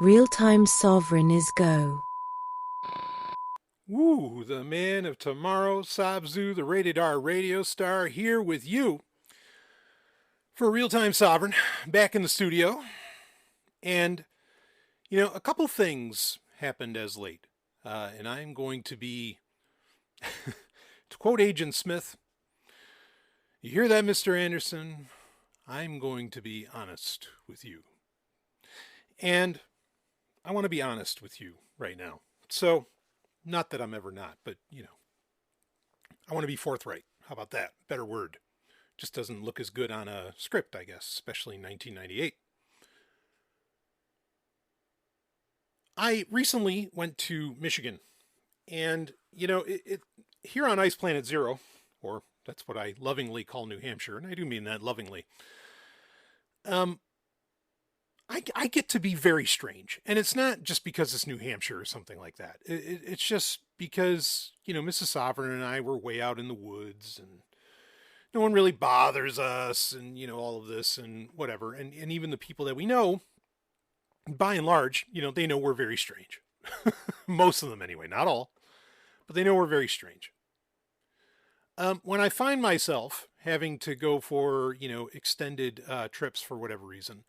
Real-time Sovryn is go. Woo, the man of tomorrow, Sabzu, the rated R radio star, here with you for Real-Time Sovryn, back in the studio. And, a couple things happened as late. And I'm going to be, to quote Agent Smith, you hear that, Mr. Anderson? I'm going to be honest with you. And I want to be honest with you right now. So, not that I'm ever not, but, I want to be forthright. How about that? Better word. Just doesn't look as good on a script, I guess, especially in 1998. I recently went to Michigan, and, here on Ice Planet Zero, or that's what I lovingly call New Hampshire, and I do mean that lovingly, I get to be very strange. And it's not just because it's New Hampshire or something like that. It's just because, Mrs. Sovryn and I were way out in the woods and no one really bothers us and, all of this and whatever. And even the people that we know, by and large, they know we're very strange. Most of them anyway, not all, but they know we're very strange. When I find myself having to go for, extended trips for whatever reason,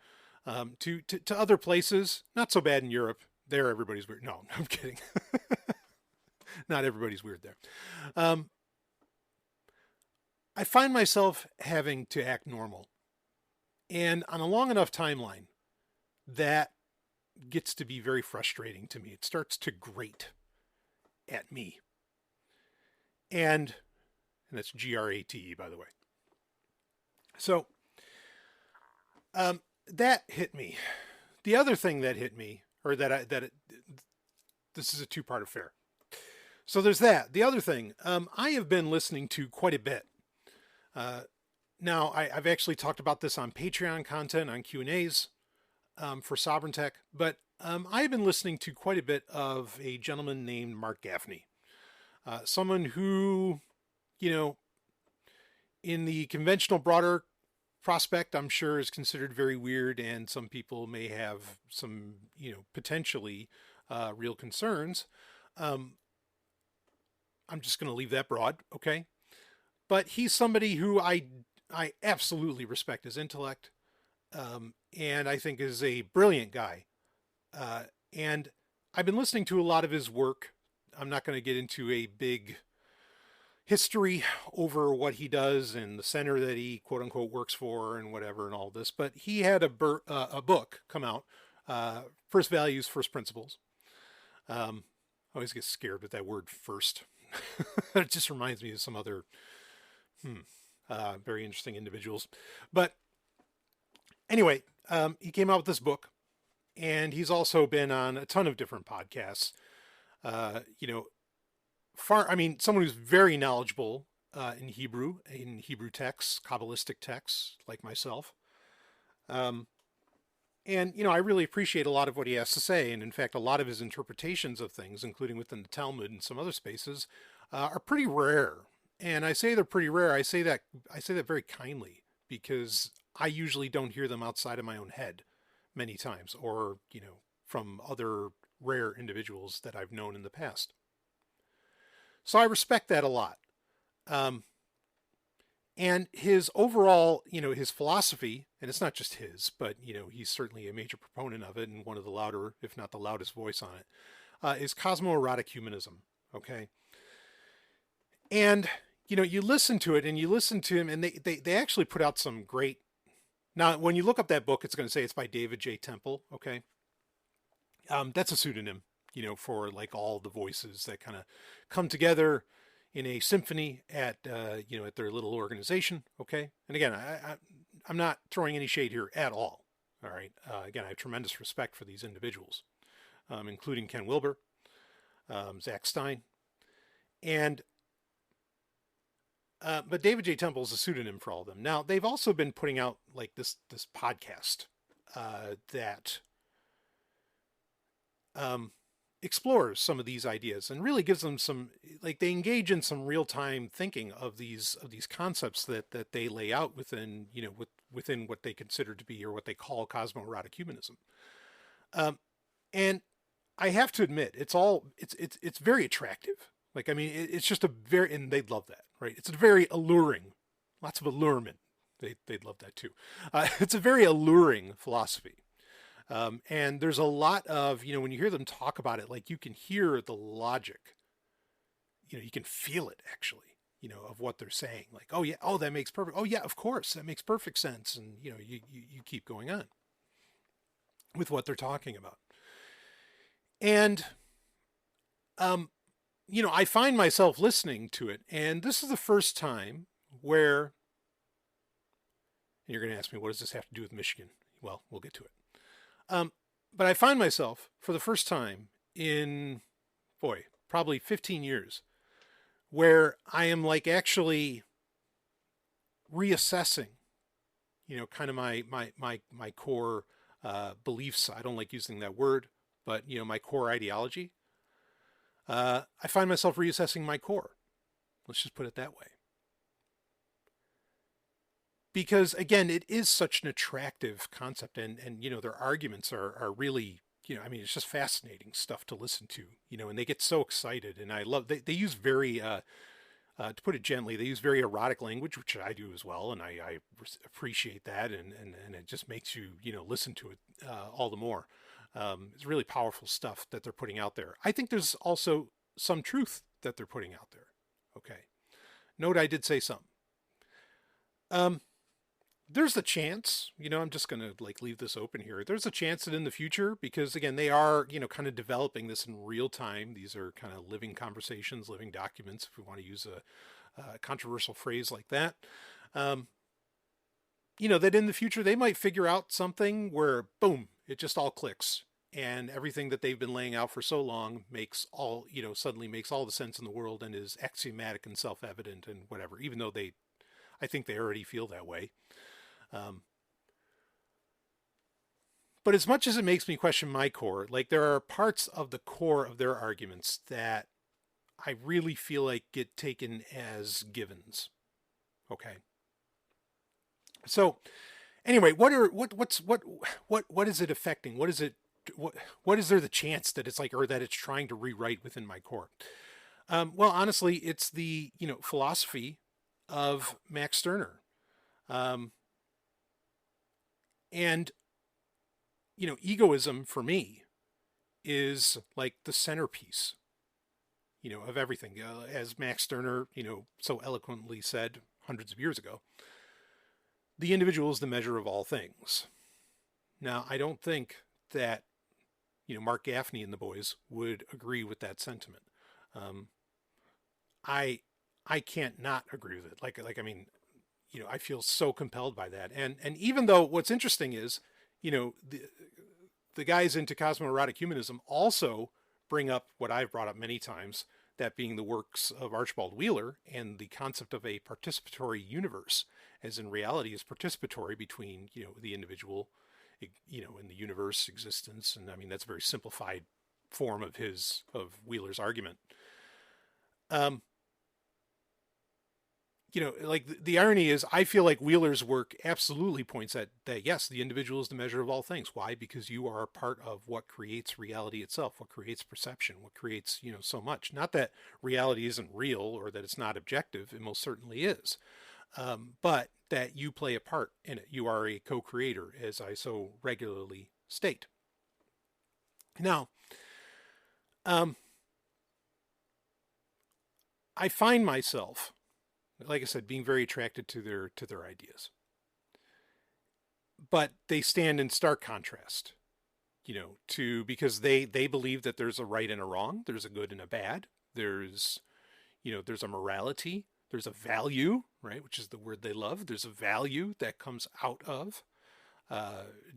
to other places, not so bad in Europe. There, everybody's weird. No, I'm kidding. Not everybody's weird there. I find myself having to act normal. And on a long enough timeline, that gets to be very frustrating to me. It starts to grate at me. And that's Grate, by the way. So, that hit me. The other thing that hit me, or this is a two-part affair. So there's that. The other thing, I have been listening to quite a bit. Now, I've actually talked about this on Patreon content, on Q&As for Sovryn Tech, but I've been listening to quite a bit of a gentleman named Mark Gaffney. Someone who, in the conventional broader prospect, I'm sure, is considered very weird, and some people may have some, potentially real concerns. I'm just going to leave that broad, okay? But he's somebody who I absolutely respect his intellect, and I think is a brilliant guy. And I've been listening to a lot of his work. I'm not going to get into a big history over what he does and the center that he quote unquote works for and whatever and all this, but he had a book come out, First Values, First Principles. I always get scared with that word first. It just reminds me of some other very interesting individuals. But anyway, he came out with this book, and he's also been on a ton of different podcasts. Someone who's very knowledgeable in Hebrew texts, Kabbalistic texts, like myself. And, I really appreciate a lot of what he has to say. And in fact, a lot of his interpretations of things, including within the Talmud and some other spaces, are pretty rare. And I say they're pretty rare. I say that very kindly, because I usually don't hear them outside of my own head many times, or, from other rare individuals that I've known in the past. So I respect that a lot. And his overall, his philosophy, and it's not just his, but, he's certainly a major proponent of it and one of the louder, if not the loudest voice on it, is Cosmo-Erotic Humanism. Okay. And, you listen to it and you listen to him, and they actually put out some great, now when you look up that book, it's going to say it's by David J. Temple. Okay. That's a pseudonym, for like all the voices that kind of come together in a symphony at their little organization. Okay. And again, I'm not throwing any shade here at all. All right. Again, I have tremendous respect for these individuals, including Ken Wilber, Zach Stein, and but David J. Temple is a pseudonym for all of them. Now, they've also been putting out like this podcast that explores some of these ideas and really gives them some, like, they engage in some real-time thinking of these concepts that they lay out within, within what they consider to be, or what they call, cosmo-erotic humanism. And I have to admit, it's very attractive. Like, I mean, it's just a very, and they'd love that, right? It's a very alluring, lots of allurement. They'd love that too. It's a very alluring philosophy. And there's a lot of, when you hear them talk about it, like you can hear the logic, you can feel it actually, of what they're saying. Like, oh yeah, oh, that makes perfect. Oh yeah, of course, that makes perfect sense. And, you keep going on with what they're talking about. And, I find myself listening to it. And this is the first time where, and you're going to ask me, what does this have to do with Michigan? Well, we'll get to it. But I find myself for the first time in, probably 15 years, where I am like actually reassessing, kind of my core beliefs. I don't like using that word, but my core ideology. I find myself reassessing my core. Let's just put it that way. Because again, it is such an attractive concept, and their arguments are really, I mean, it's just fascinating stuff to listen to, and they get so excited, and I love they use very to put it gently, they use very erotic language, which I do as well, and I appreciate that, and it just makes you listen to it all the more. It's really powerful stuff that they're putting out there. I think there's also some truth that they're putting out there. Okay, note I did say some. There's a chance, I'm just going to like leave this open here. There's a chance that in the future, because again, they are, kind of developing this in real time. These are kind of living conversations, living documents, if we want to use a controversial phrase like that. That in the future, they might figure out something where, boom, it just all clicks. And everything that they've been laying out for so long suddenly makes all the sense in the world and is axiomatic and self-evident and whatever, even though I think they already feel that way. But as much as it makes me question my core, like there are parts of the core of their arguments that I really feel like get taken as givens. Okay. So anyway, what is it affecting? What is there the chance that it's like, or that it's trying to rewrite within my core? Well, honestly, it's the, philosophy of Max Stirner. And, egoism for me is like the centerpiece, of everything. As Max Stirner, so eloquently said hundreds of years ago, the individual is the measure of all things. Now, I don't think that, Mark Gaffney and the boys would agree with that sentiment. I can't not agree with it. I mean, I feel so compelled by that. And even though what's interesting is, the guys into Cosmo-Erotic Humanism also bring up what I've brought up many times, that being the works of Archibald Wheeler and the concept of a participatory universe, as in reality is participatory between, the individual, in the universe existence. And I mean, that's a very simplified form of Wheeler's argument. Like the irony is, I feel like Wheeler's work absolutely points at that. Yes, the individual is the measure of all things. Why? Because you are a part of what creates reality itself, what creates perception, what creates, so much. Not that reality isn't real or that it's not objective. It most certainly is. But that you play a part in it. You are a co-creator, as I so regularly state. Now, I find myself, like I said, being very attracted to their ideas. But they stand in stark contrast, because they believe that there's a right and a wrong, there's a good and a bad, there's a morality, there's a value, right, which is the word they love. There's a value that comes out of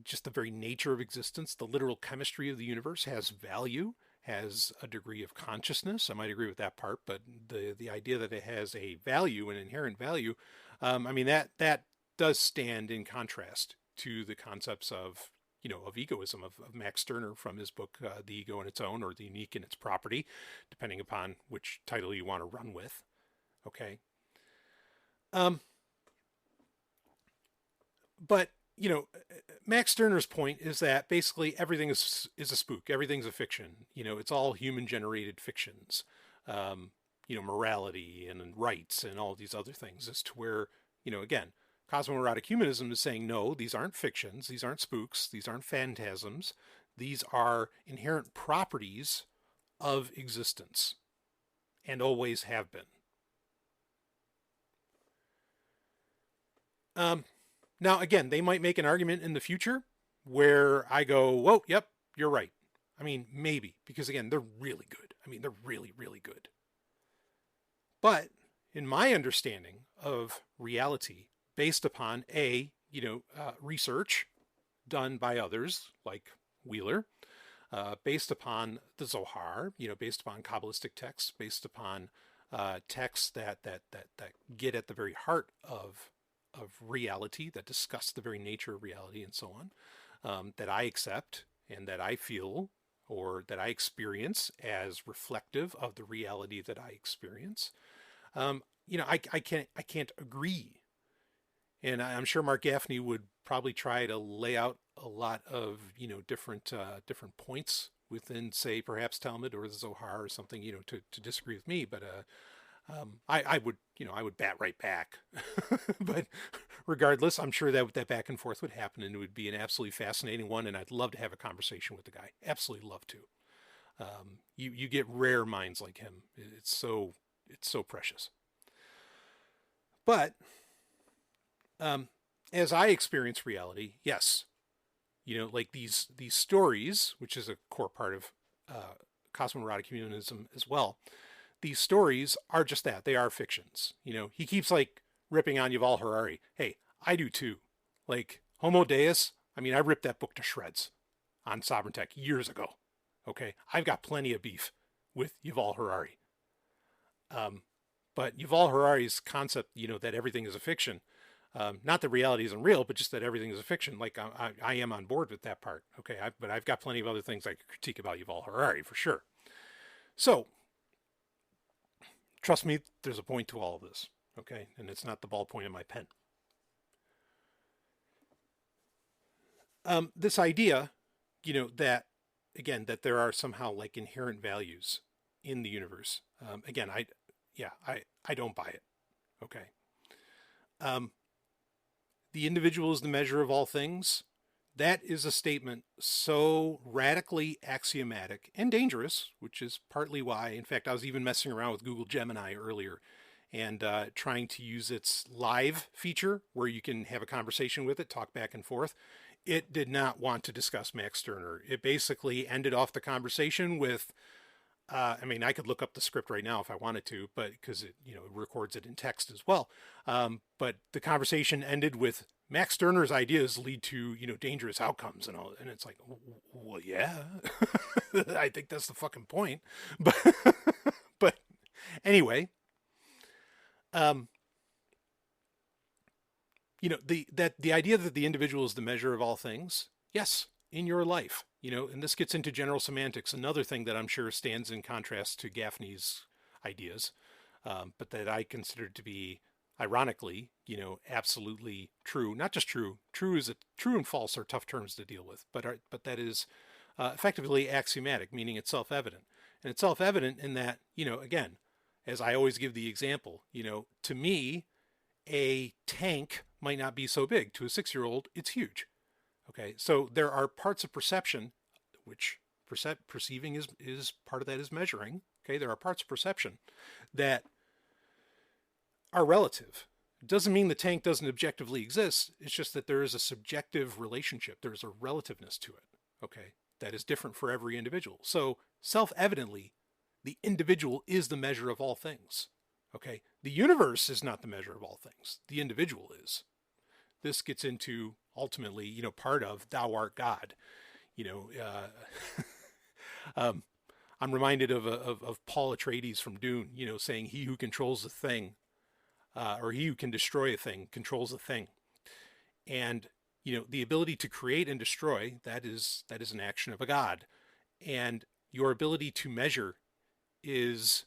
just the very nature of existence. The literal chemistry of the universe has value, has a degree of consciousness. I might agree with that part, but the idea that it has a value, an inherent value, I mean, that does stand in contrast to the concepts of egoism of Max Stirner from his book, The Ego in Its Own, or The Unique in Its Property, depending upon which title you want to run with. Okay. But, Max Stirner's point is that basically everything is a spook. Everything's a fiction. It's all human generated fictions. Um, Morality and rights and all these other things, as to where, again, Cosmo-Erotic Humanism is saying, no, these aren't fictions. These aren't spooks. These aren't phantasms. These are inherent properties of existence and always have been. Now, again, they might make an argument in the future where I go, whoa, yep, you're right. I mean, maybe, because again, they're really good. I mean, they're really, really good. But in my understanding of reality, based upon research done by others like Wheeler, based upon the Zohar, based upon Kabbalistic texts, based upon texts that get at the very heart of reality, that discuss the very nature of reality and so on, that I accept and that I feel or that I experience as reflective of the reality that I experience. I can't agree. And I'm sure Mark Gaffney would probably try to lay out a lot of, different points within, say, perhaps Talmud or the Zohar or something, to disagree with me. But I would bat right back. But regardless, I'm sure that back and forth would happen, and it would be an absolutely fascinating one. And I'd love to have a conversation with the guy. Absolutely love to. You get rare minds like him. It's so precious. But as I experience reality, yes, like these stories, which is a core part of Cosmo-Erotic Humanism as well. These stories are just that. They are fictions. He keeps like ripping on Yuval Harari. Hey, I do too. Like Homo Deus, I mean, I ripped that book to shreds on Sovereign Tech years ago. Okay, I've got plenty of beef with Yuval Harari. But Yuval Harari's concept, that everything is a fiction, not that reality isn't real, but just that everything is a fiction. Like I am on board with that part. Okay, but I've got plenty of other things I could critique about Yuval Harari for sure. So trust me, there's a point to all of this. Okay, and it's not the ballpoint in my pen. This idea, that again, that there are somehow like inherent values in the universe. Again, I don't buy it. Okay. The individual is the measure of all things. That is a statement so radically axiomatic and dangerous, which is partly why, in fact, I was even messing around with Google Gemini earlier and trying to use its live feature where you can have a conversation with it, talk back and forth. It did not want to discuss Max Stirner. It basically ended off the conversation with, I could look up the script right now if I wanted to, but because it records it in text as well. But the conversation ended with Max Stirner's ideas lead to dangerous outcomes and all, and it's like, well, yeah, I think that's the fucking point. But but anyway, the idea that the individual is the measure of all things, yes, in your life, and this gets into general semantics, another thing that I'm sure stands in contrast to Gaffney's ideas, but that I consider to be, ironically, absolutely true. Not just true. True and false are tough terms to deal with, but that is effectively axiomatic, meaning it's self-evident. And it's self-evident in that, again, as I always give the example, to me, a tank might not be so big. To a 6-year-old, it's huge. Okay, so there are parts of perception, which perceiving is part of that is measuring. Okay, there are parts of perception that are relative. It doesn't mean the tank doesn't objectively exist. It's just that there is a subjective relationship. There's a relativeness to it. Okay, that is different for every individual. So self-evidently, the individual is the measure of all things. Okay, the universe is not the measure of all things. The individual is. This gets into ultimately, part of thou art God. I'm reminded of Paul Atreides from Dune, saying he who controls the thing, or he who can destroy a thing controls the thing. And, the ability to create and destroy, that is an action of a God. And your ability to measure is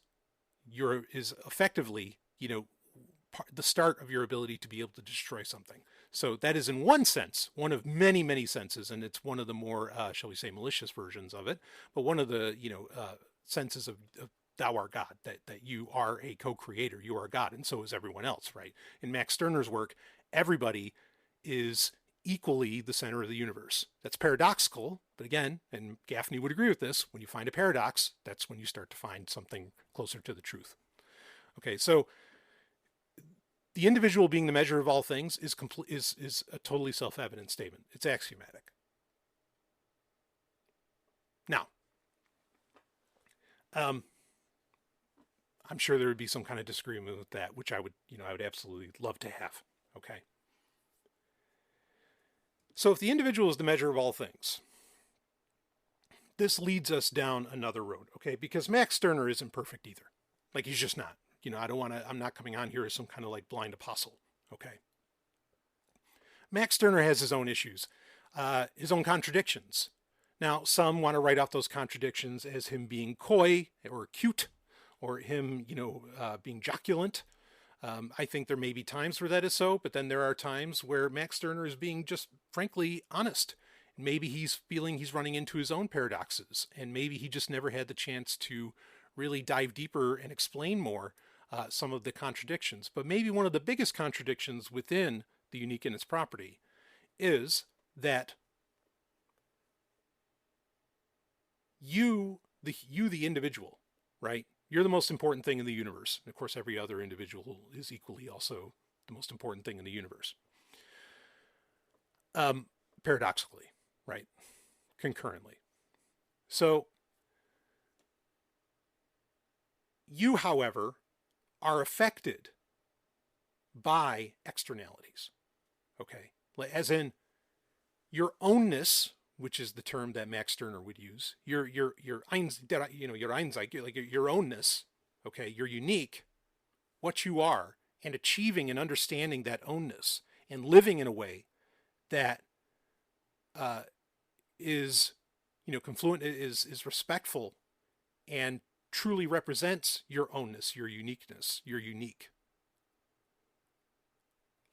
effectively, the start of your ability to be able to destroy something. So that is in one sense, one of many, many senses, and it's one of the more, shall we say, malicious versions of it, but one of the, senses of thou art God, that you are a co-creator, you are God, and so is everyone else, right? In Max Stirner's work, everybody is equally the center of the universe. That's paradoxical, but again, and Gaffney would agree with this, when you find a paradox, that's when you start to find something closer to the truth. Okay, so the individual being the measure of all things is a totally self-evident statement. It's axiomatic. Now, I'm sure there would be some kind of disagreement with that, which I would absolutely love to have. Okay. So if the individual is the measure of all things, this leads us down another road, okay? Because Max Stirner isn't perfect either. Like, he's just not. I'm not coming on here as some kind of like blind apostle, okay? Max Stirner has his own issues, his own contradictions. Now, some want to write off those contradictions as him being coy or cute, or him, being joculant. I think there may be times where that is so, but then there are times where Max Stirner is being just frankly honest. Maybe he's feeling he's running into his own paradoxes, and maybe he just never had the chance to really dive deeper and explain more some of the contradictions. But maybe one of the biggest contradictions within the unique in its property is that you, the individual, right? You're the most important thing in the universe. And of course, every other individual is equally also the most important thing in the universe. Paradoxically, right? Concurrently. So you, however, are affected by externalities. Okay? As in your ownness, which is the term that Max Stirner would use, your Einzig, like your ownness, okay, you're unique, what you are, and achieving and understanding that ownness and living in a way that is confluent, is respectful and truly represents your ownness, your uniqueness, you're unique.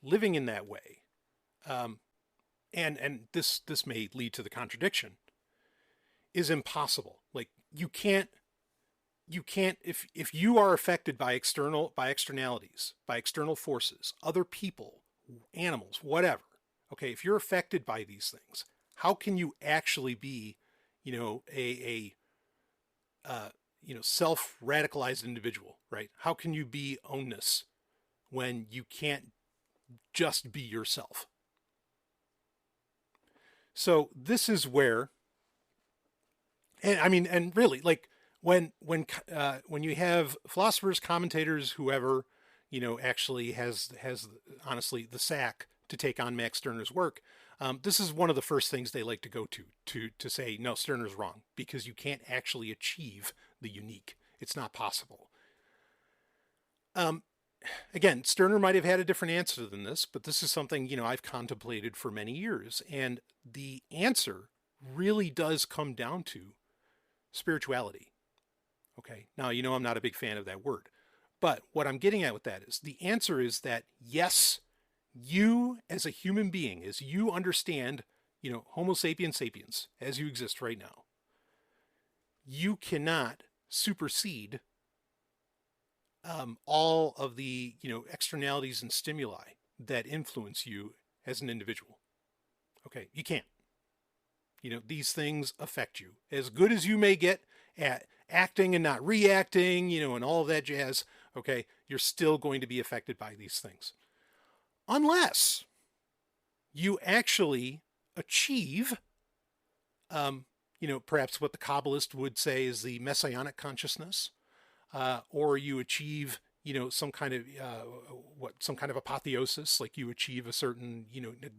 Living in that way, and this may lead to the contradiction, is impossible. Like you can't if you are affected by externalities, by external forces, other people, animals, whatever. Okay, if you're affected by these things, how can you actually be, a self-radicalized individual, right? How can you be ownness when you can't just be yourself? So this is where, and really, like when you have philosophers, commentators, whoever, actually has honestly the sack to take on Max Stirner's work, this is one of the first things they like to go to say, no, Stirner's wrong, because you can't actually achieve the unique. It's not possible. Again, Stirner might have had a different answer than this, but this is something, I've contemplated for many years. And the answer really does come down to spirituality. Okay. Now, I'm not a big fan of that word, but what I'm getting at with that is the answer is that yes, you as a human being, as you understand, Homo sapiens sapiens, as you exist right now, you cannot supersede all of the externalities and stimuli that influence you as an individual. Okay, you can't. These things affect you. As good as you may get at acting and not reacting, and all of that jazz, okay, you're still going to be affected by these things. Unless you actually achieve, perhaps what the Kabbalist would say is the messianic consciousness, or you achieve, some kind of apotheosis, like you achieve a certain,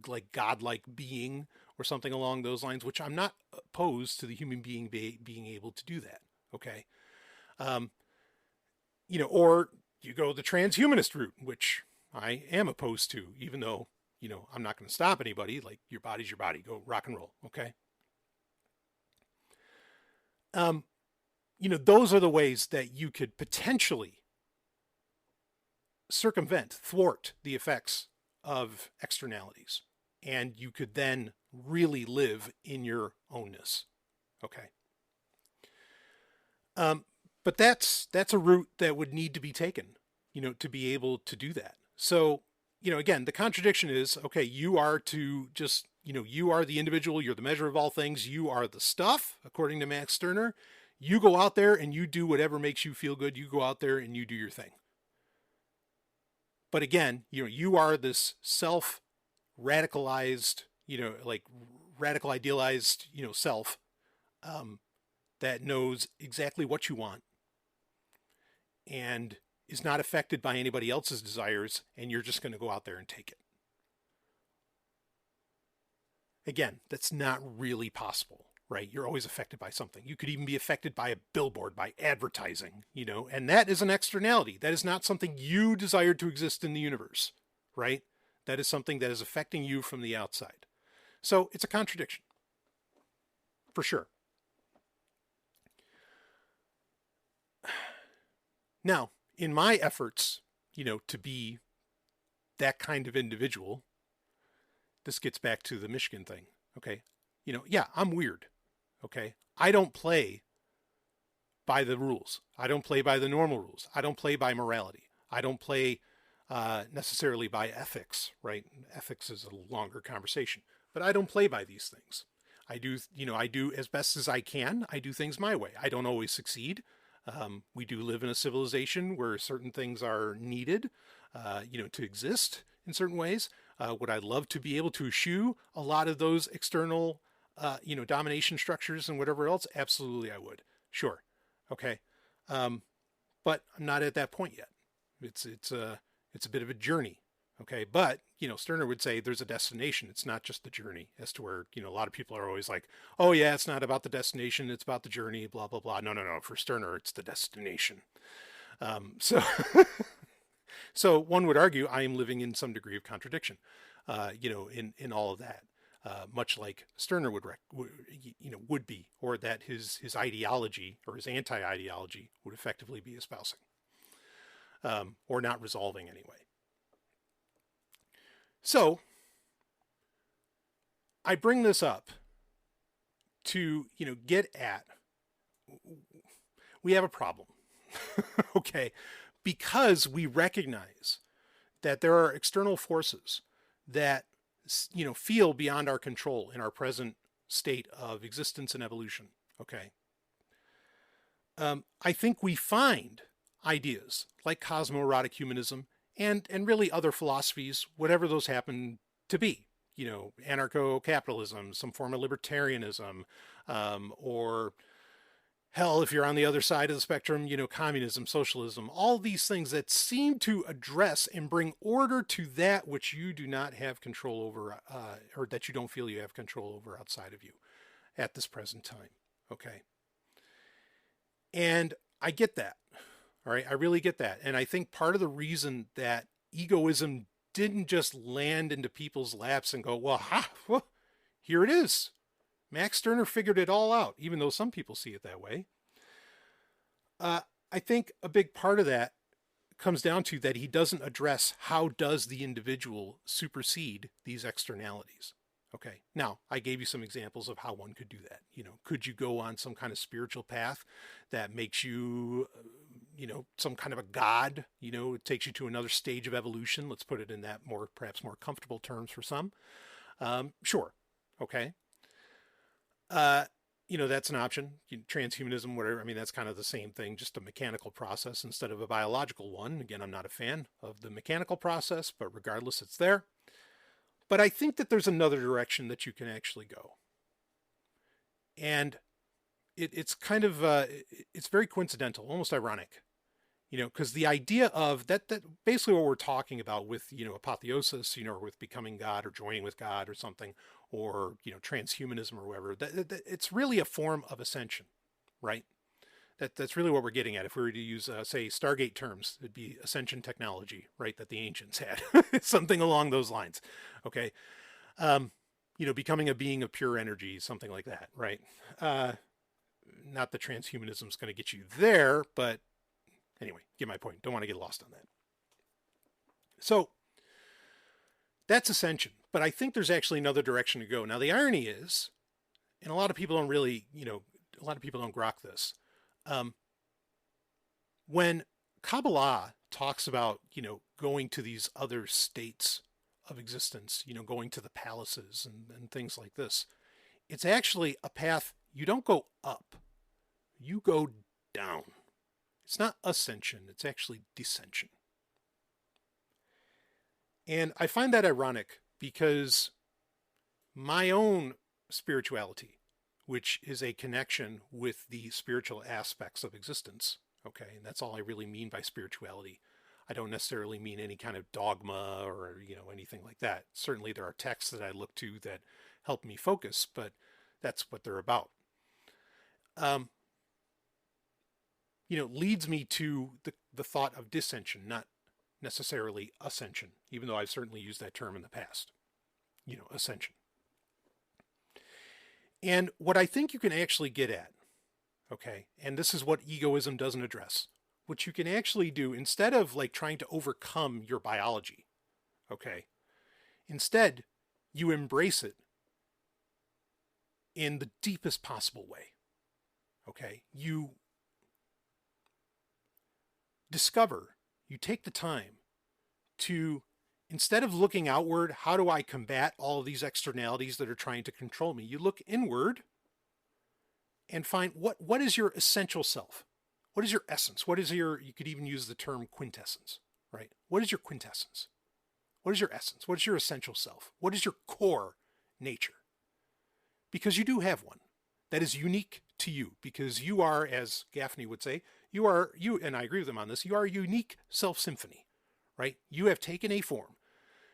like godlike being or something along those lines, which I'm not opposed to the human being being able to do that. Okay. Or you go the transhumanist route, which I am opposed to, even though, I'm not going to stop anybody. Like, your body's your body, go rock and roll. Okay. Those are the ways that you could potentially thwart the effects of externalities, and you could then really live in your ownness. Okay. But that's a route that would need to be taken, to be able to do that. So, again, the contradiction is, okay, you are to just, you are the individual, you're the measure of all things, you are the stuff, according to Max Stirner. You go out there and you do whatever makes you feel good. You go out there and you do your thing. But again, you are this self-radicalized, like radical idealized, self that knows exactly what you want and is not affected by anybody else's desires, and you're just going to go out there and take it. Again, that's not really possible, right? You're always affected by something. You could even be affected by a billboard, by advertising, and that is an externality. That is not something you desire to exist in the universe, right? That is something that is affecting you from the outside. So it's a contradiction, for sure. Now, in my efforts, to be that kind of individual, this gets back to the Michigan thing, okay? Yeah, I'm weird, okay? I don't play by the rules. I don't play by the normal rules. I don't play by morality. I don't play necessarily by ethics, right? Ethics is a longer conversation, but I don't play by these things. I do as best as I can. I do things my way. I don't always succeed. We do live in a civilization where certain things are needed, to exist in certain ways. Would I love to be able to eschew a lot of those external, domination structures and whatever else? Absolutely, I would. Sure. Okay. But I'm not at that point yet. It's a bit of a journey. Okay. But, Stirner would say there's a destination. It's not just the journey, as to where, a lot of people are always like, oh yeah, it's not about the destination. It's about the journey, blah, blah, blah. No. For Stirner, it's the destination. So So one would argue I am living in some degree of contradiction, in all of that, much like Stirner would be, or that his ideology or his anti-ideology would effectively be espousing, or not resolving anyway. So I bring this up to, get at, we have a problem, okay? Because we recognize that there are external forces that, feel beyond our control in our present state of existence and evolution. Okay. I think we find ideas like Cosmo-Erotic Humanism and really other philosophies, whatever those happen to be, anarcho-capitalism, some form of libertarianism, or hell, if you're on the other side of the spectrum, communism, socialism, all these things that seem to address and bring order to that which you do not have control over, or that you don't feel you have control over outside of you at this present time. Okay. And I get that. All right. I really get that. And I think part of the reason that egoism didn't just land into people's laps and go, well, here it is. Max Stirner figured it all out, even though some people see it that way. I think a big part of that comes down to that he doesn't address how does the individual supersede these externalities. Okay, now I gave you some examples of how one could do that. Could you go on some kind of spiritual path that makes you, some kind of a god, it takes you to another stage of evolution. Let's put it in that perhaps more comfortable terms for some. Sure. Okay. That's an option. Transhumanism, whatever. I mean, that's kind of the same thing, just a mechanical process instead of a biological one. Again, I'm not a fan of the mechanical process, but regardless, it's there. But I think that there's another direction that you can actually go. And it's kind of, it's very coincidental, almost ironic, because the idea of that basically what we're talking about with, apotheosis, or with becoming God or joining with God or something, or, transhumanism or whatever, that it's really a form of ascension, right? That's really what we're getting at. If we were to use, say, Stargate terms, it'd be ascension technology, right? That the ancients had, something along those lines. Okay. Becoming a being of pure energy, something like that, right? Not that transhumanism is going to get you there, but anyway, get my point. Don't want to get lost on that. So that's ascension. But I think there's actually another direction to go. Now, the irony is, and a lot of people don't really, a lot of people don't grok this. When Kabbalah talks about, going to these other states of existence, going to the palaces and things like this, it's actually a path. You don't go up, you go down. It's not ascension, it's actually descension. And I find that ironic because my own spirituality, which is a connection with the spiritual aspects of existence, okay, and that's all I really mean by spirituality. I don't necessarily mean any kind of dogma or, anything like that. Certainly there are texts that I look to that help me focus, but that's what they're about. Leads me to the thought of dissension, not necessarily ascension, even though I've certainly used that term in the past, ascension. And what I think you can actually get at, okay, and this is what egoism doesn't address, what you can actually do instead of like trying to overcome your biology, okay, instead you embrace it in the deepest possible way, okay, you discover, you take the time to, instead of looking outward, how do I combat all of these externalities that are trying to control me? You look inward and find what is your essential self? What is your essence? What is you could even use the term quintessence, right? What is your quintessence? What is your essence? What is your essential self? What is your core nature? Because you do have one that is unique to you, because you are, as Gaffney would say, you, and I agree with him on this, you are a unique self-symphony, right? You have taken a form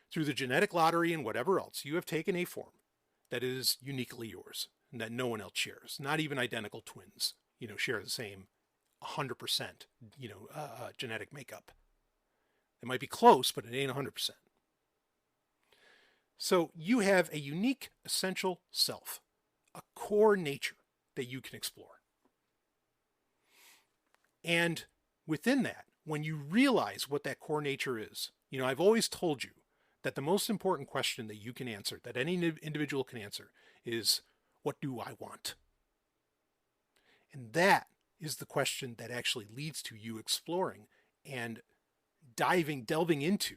through the genetic lottery and whatever else. You have taken a form that is uniquely yours and that no one else shares. Not even identical twins, share the same 100%, genetic makeup. It might be close, but it ain't 100%. So you have a unique essential self, a core nature that you can explore. And within that, when you realize what that core nature is, I've always told you that the most important question that you can answer, that any individual can answer, is, what do I want? And that is the question that actually leads to you exploring and delving into,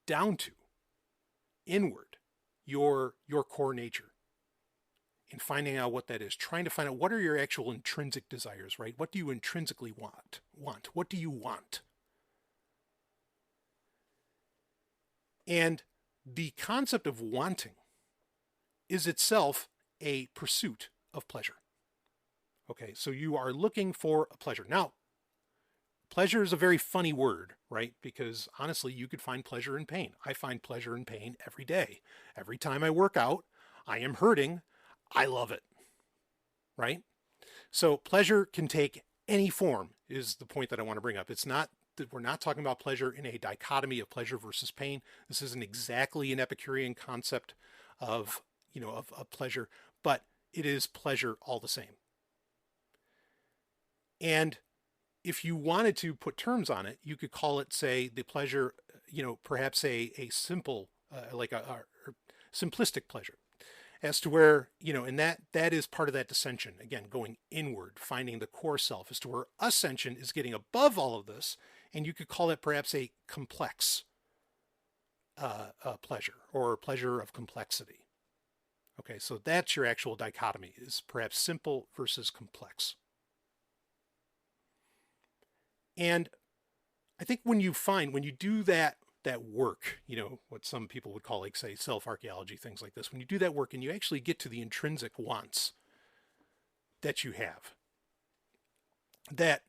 down to, inward, your core nature, and finding out what that is, trying to find out what are your actual intrinsic desires, right? What do you intrinsically want? What do you want? And the concept of wanting is itself a pursuit of pleasure. Okay, so you are looking for a pleasure. Now, pleasure is a very funny word, right? Because honestly, you could find pleasure in pain. I find pleasure in pain every day. Every time I work out, I am hurting. I love it, right? So pleasure can take any form is the point that I want to bring up. It's not that we're not talking about pleasure in a dichotomy of pleasure versus pain. This isn't exactly an Epicurean concept of pleasure, but it is pleasure all the same. And if you wanted to put terms on it, you could call it, say, the pleasure, perhaps a simple, like a simplistic pleasure, as to where, and that is part of that dissension. Again, going inward, finding the core self, as to where ascension is getting above all of this. And you could call it perhaps a complex pleasure, or pleasure of complexity. Okay, so that's your actual dichotomy, is perhaps simple versus complex. And I think when you do that work, what some people would call, like, say, self-archaeology, things like this, when you do that work and you actually get to the intrinsic wants that you have, that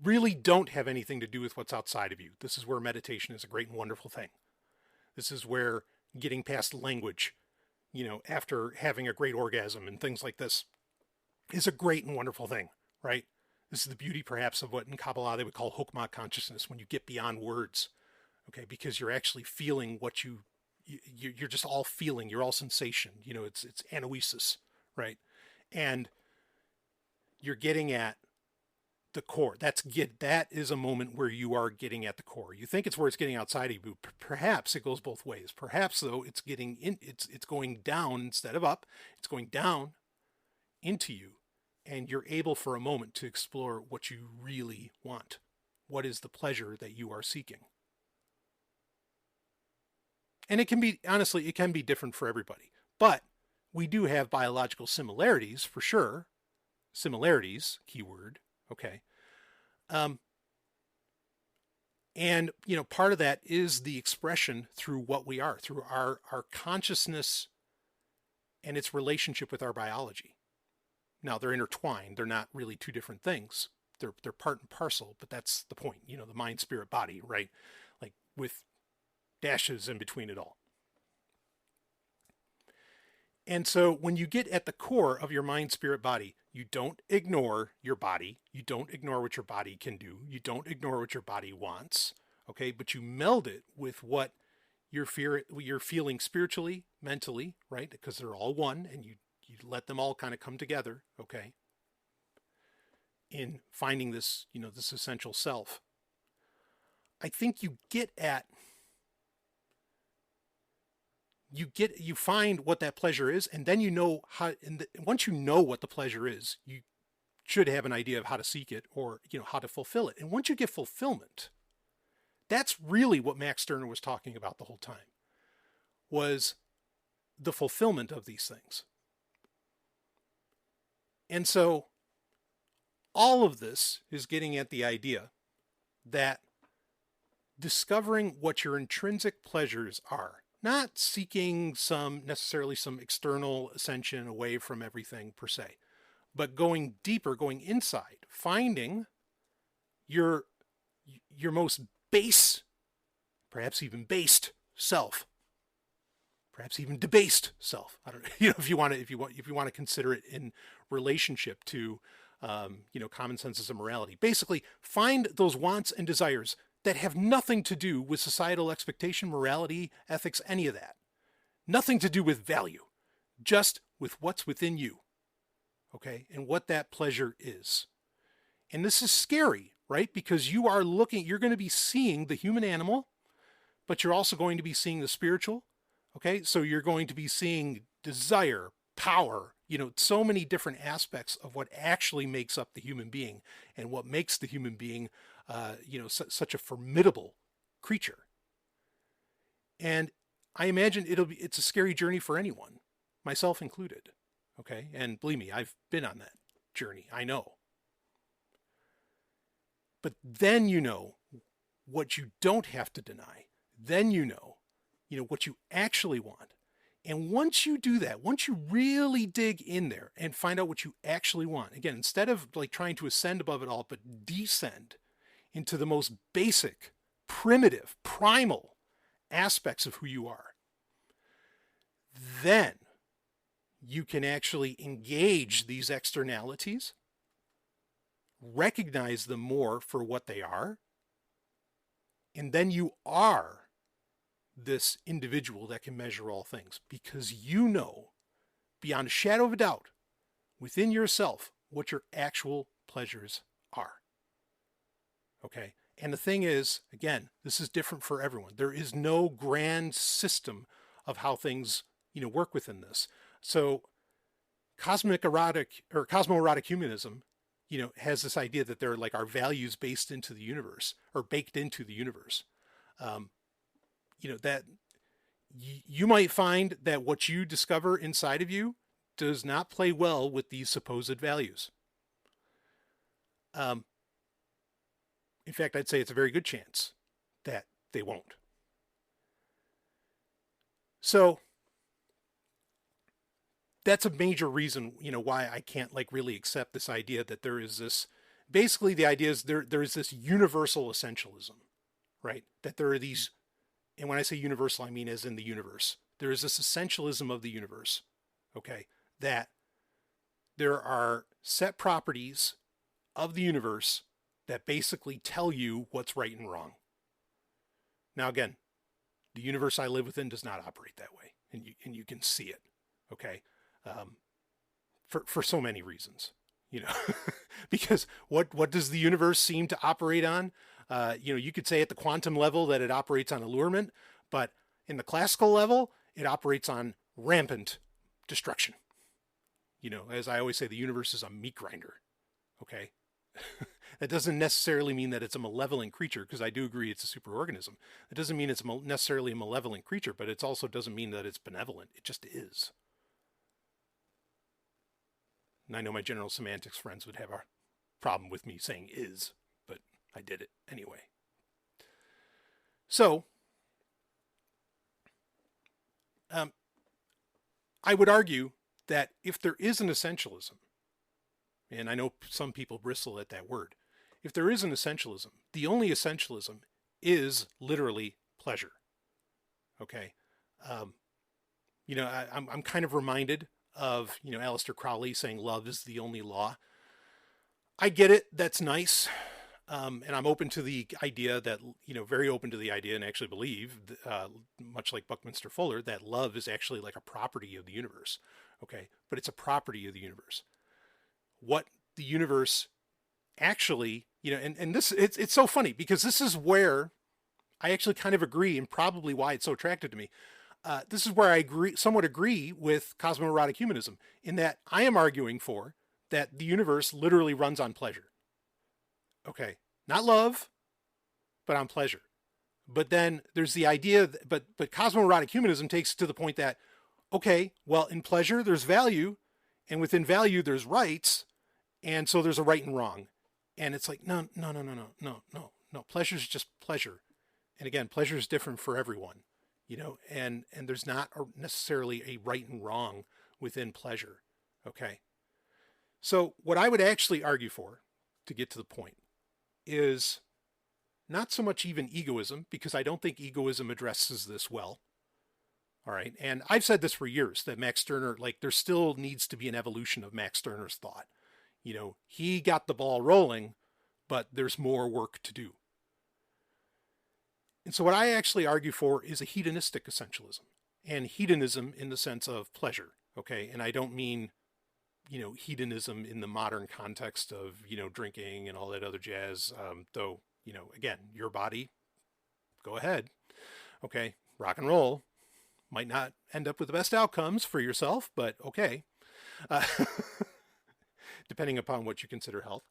really don't have anything to do with what's outside of you. This is where meditation is a great and wonderful thing. This is where getting past language, after having a great orgasm and things like this, is a great and wonderful thing, right? This is the beauty, perhaps, of what in Kabbalah they would call Chokmah consciousness, when you get beyond words, okay, because you're actually feeling what you're just all feeling, you're all sensation, it's anoesis, right? And you're getting at the core. That is a moment where you are getting at the core. You think it's where it's getting outside of you, but perhaps it goes both ways. Perhaps though it's getting in, it's going down instead of up. It's going down into you, and you're able for a moment to explore what you really want. What is the pleasure that you are seeking? And it can be, honestly, it can be different for everybody. But we do have biological similarities for sure. Similarities, keyword, okay. And, part of that is the expression through what we are, through our consciousness and its relationship with our biology. Now, they're intertwined. They're not really two different things. They're part and parcel, but that's the point, the mind, spirit, body, right? Like with dashes in between it all. And so when you get at the core of your mind, spirit, body, you don't ignore your body. You don't ignore what your body can do. You don't ignore what your body wants, okay? But you meld it with what you're feeling spiritually, mentally, right? Because they're all one, and you let them all kind of come together, okay? In finding this, this essential self. I think you find what that pleasure is, and then once you know what the pleasure is, you should have an idea of how to seek it, or how to fulfill it. And once you get fulfillment, that's really what Max Stirner was talking about the whole time, was the fulfillment of these things. And so all of this is getting at the idea that discovering what your intrinsic pleasures are, not seeking necessarily some external ascension away from everything per se, but going deeper, going inside, finding your most base, perhaps even based self, perhaps even debased self. I don't know, if you want to consider it in relationship to, common senses and morality. Basically, find those wants and desires that have nothing to do with societal expectation, morality, ethics, any of that. Nothing to do with value, just with what's within you, okay? And what that pleasure is. And this is scary, right? Because you're going to be seeing the human animal, but you're also going to be seeing the spiritual, okay? So you're going to be seeing desire, power, so many different aspects of what actually makes up the human being and what makes the human being such a formidable creature. And I imagine it's a scary journey for anyone, myself included. Okay. And believe me, I've been on that journey. I know. But then what you don't have to deny. Then what you actually want. And once you do that, once you really dig in there and find out what you actually want, again, instead of like trying to ascend above it all, but descend into the most basic, primitive, primal aspects of who you are, then you can actually engage these externalities, recognize them more for what they are, and then you are this individual that can measure all things, because beyond a shadow of a doubt within yourself what your actual pleasures are. Okay. And the thing is, again, this is different for everyone. There is no grand system of how things, work within this. So Cosmo-Erotic Humanism, has this idea that there are like our values based into the universe, or baked into the universe. That you might find that what you discover inside of you does not play well with these supposed values. In fact, I'd say it's a very good chance that they won't. So that's a major reason, why I can't like really accept this idea that there is this, basically the idea is there is this universal essentialism, right? That there are these, and when I say universal, I mean as in the universe. There is this essentialism of the universe, okay? That there are set properties of the universe that basically tell you what's right and wrong. Now, again, the universe I live within does not operate that way, and you can see it, okay? For so many reasons, Because what does the universe seem to operate on? You could say at the quantum level that it operates on allurement, but in the classical level, it operates on rampant destruction. As I always say, the universe is a meat grinder. Okay. That doesn't necessarily mean that it's a malevolent creature, because I do agree it's a superorganism. It doesn't mean it's necessarily a malevolent creature, but it also doesn't mean that it's benevolent. It just is. And I know my general semantics friends would have a problem with me saying is, but I did it anyway. So, I would argue that if there is an essentialism, and I know some people bristle at that word, if there is an essentialism, the only essentialism is literally pleasure. Okay? I'm kind of reminded of, Aleister Crowley saying love is the only law. I get it. That's nice. And I'm open to the idea that, very open to the idea and actually believe, much like Buckminster Fuller, that love is actually like a property of the universe. Okay. But it's a property of the universe. What the universe actually, and this, it's so funny because this is where I actually kind of agree, and probably why it's so attractive to me. This is where I somewhat agree with Cosmo-Erotic Humanism, in that I am arguing for that the universe literally runs on pleasure. Okay, not love, but on pleasure. But then there's the idea, but Cosmo-Erotic Humanism takes it to the point that, okay, well, in pleasure there's value, and within value there's rights, and so there's a right and wrong. And it's like, no. Pleasure is just pleasure. And again, pleasure is different for everyone, and there's not necessarily a right and wrong within pleasure. Okay. So what I would actually argue for, to get to the point, is not so much even egoism, because I don't think egoism addresses this well. All right. And I've said this for years, that Max Stirner, there still needs to be an evolution of Max Stirner's thought. He got the ball rolling, but there's more work to do. And so what I actually argue for is a hedonistic essentialism, and hedonism in the sense of pleasure. Okay. And I don't mean, hedonism in the modern context of, drinking and all that other jazz. Though, again, your body, go ahead. Okay. Rock and roll might not end up with the best outcomes for yourself, but okay. Depending upon what you consider health.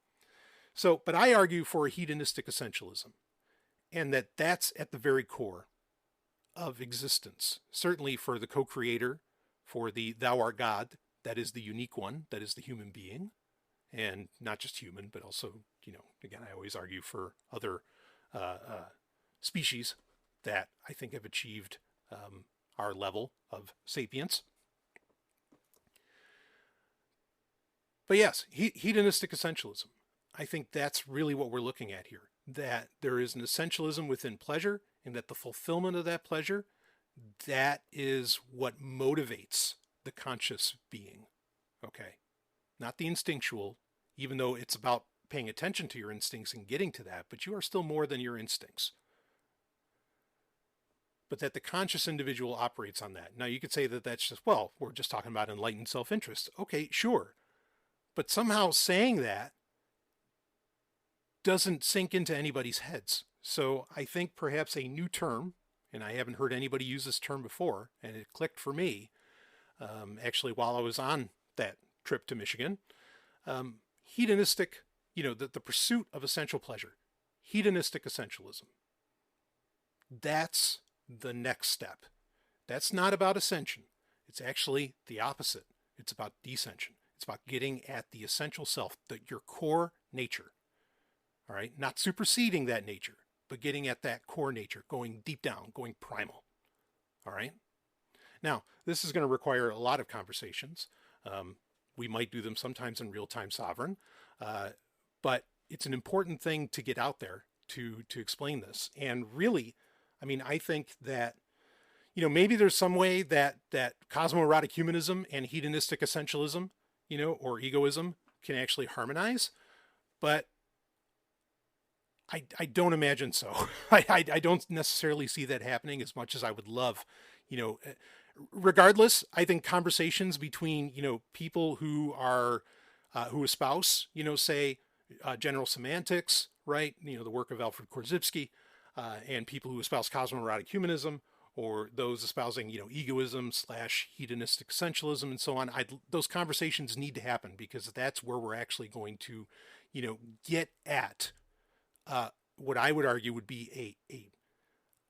So, but I argue for a hedonistic essentialism, and that's at the very core of existence. Certainly for the co-creator, for the thou art God, that is the unique one, that is the human being, and not just human, but also, again, I always argue for other species that I think have achieved our level of sapience. But yes, hedonistic essentialism. I think that's really what we're looking at here. That there is an essentialism within pleasure, and that the fulfillment of that pleasure, that is what motivates the conscious being. Okay. Not the instinctual, even though it's about paying attention to your instincts and getting to that, but you are still more than your instincts. But that the conscious individual operates on that. Now you could say that that's just, well, we're just talking about enlightened self-interest. Okay, sure. But somehow saying that doesn't sink into anybody's heads. So I think perhaps a new term, and I haven't heard anybody use this term before, and it clicked for me, actually while I was on that trip to Michigan, hedonistic, the pursuit of essential pleasure, hedonistic essentialism. That's the next step. That's not about ascension. It's actually the opposite. It's about descension. It's about getting at the essential self, your core nature. All right. Not superseding that nature, but getting at that core nature, going deep down, going primal. All right. Now, this is going to require a lot of conversations. We might do them sometimes in real-time Sovryn, but it's an important thing to get out there to explain this. And really, I think that, maybe there's some way that Cosmo-Erotic Humanism and hedonistic essentialism, or egoism can actually harmonize, but I don't imagine so. I don't necessarily see that happening as much as I would love, regardless. I think conversations between, people who are, who espouse, say, general semantics, right? The work of Alfred Korzybski, and people who espouse Cosmo-Erotic Humanism, or those espousing, egoism / hedonistic essentialism and so on. Those conversations need to happen, because that's where we're actually going to, get at what I would argue would be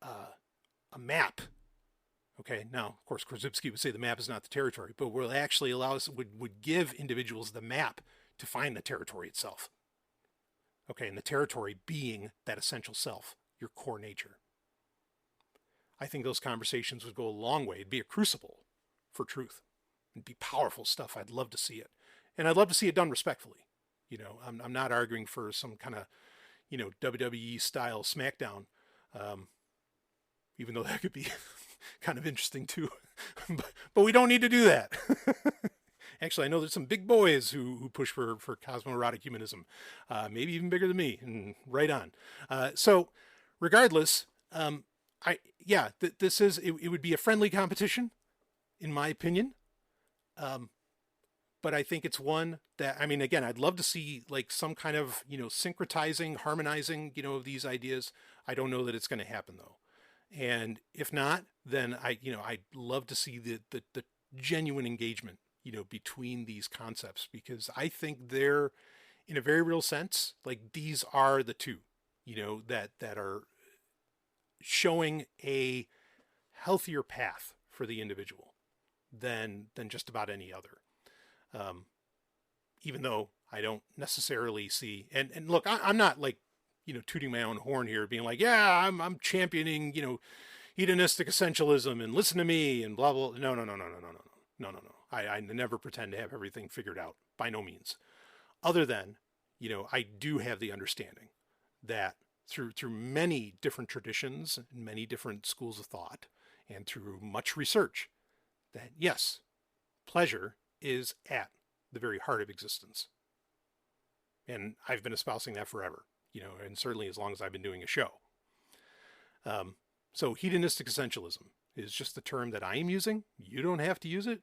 a map. Okay, now, of course, Korzybski would say the map is not the territory, but will actually allow us, would give individuals the map to find the territory itself. Okay, and the territory being that essential self, your core nature. I think those conversations would go a long way. It'd be a crucible for truth. It'd be powerful stuff. I'd love to see it. And I'd love to see it done respectfully. I'm not arguing for some kind of, WWE style SmackDown, even though that could be kind of interesting too. but we don't need to do that. Actually, I know there's some big boys who push for Cosmo-Erotic Humanism, maybe even bigger than me, and right on. So regardless, this is, it would be a friendly competition, in my opinion. But I think it's one that, again, I'd love to see like some kind of, syncretizing, harmonizing, of these ideas. I don't know that it's going to happen though. And if not, then I'd love to see the genuine engagement, between these concepts, because I think they're, in a very real sense, like these are the two, that are showing a healthier path for the individual than just about any other. Even though I don't necessarily see, and look, I'm not like, tooting my own horn here, being like, yeah, I'm championing, hedonistic essentialism and listen to me and blah, blah. No. I never pretend to have everything figured out, by no means. Other than, I do have the understanding that through many different traditions and many different schools of thought, and through much research, that yes, pleasure is at the very heart of existence. And I've been espousing that forever, and certainly as long as I've been doing a show. So hedonistic essentialism is just the term that I am using. You don't have to use it.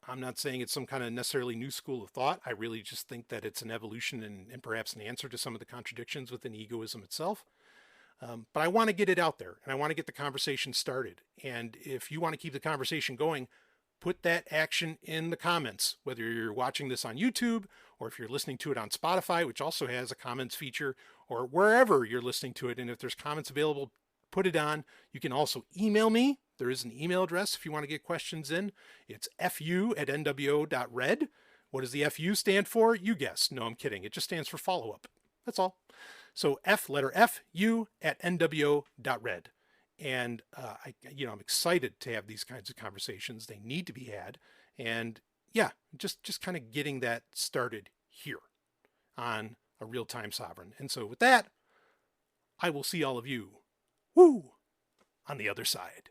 I'm not saying it's some kind of necessarily new school of thought. I really just think that it's an evolution and perhaps an answer to some of the contradictions within egoism itself. But I want to get it out there, and I want to get the conversation started. And if you want to keep the conversation going, put that action in the comments, whether you're watching this on YouTube or if you're listening to it on Spotify, which also has a comments feature, or wherever you're listening to it. And if there's comments available, put it on. You can also email me. There is an email address if you want to get questions in. It's fu@nwo.red. What does the FU stand for? You guessed. No, I'm kidding. It just stands for follow-up. That's all. So letter FU at nwo.red. And I'm excited to have these kinds of conversations. They need to be had. And yeah, just kind of getting that started here on a real-time Sovryn. And so with that, I will see all of you, on the other side.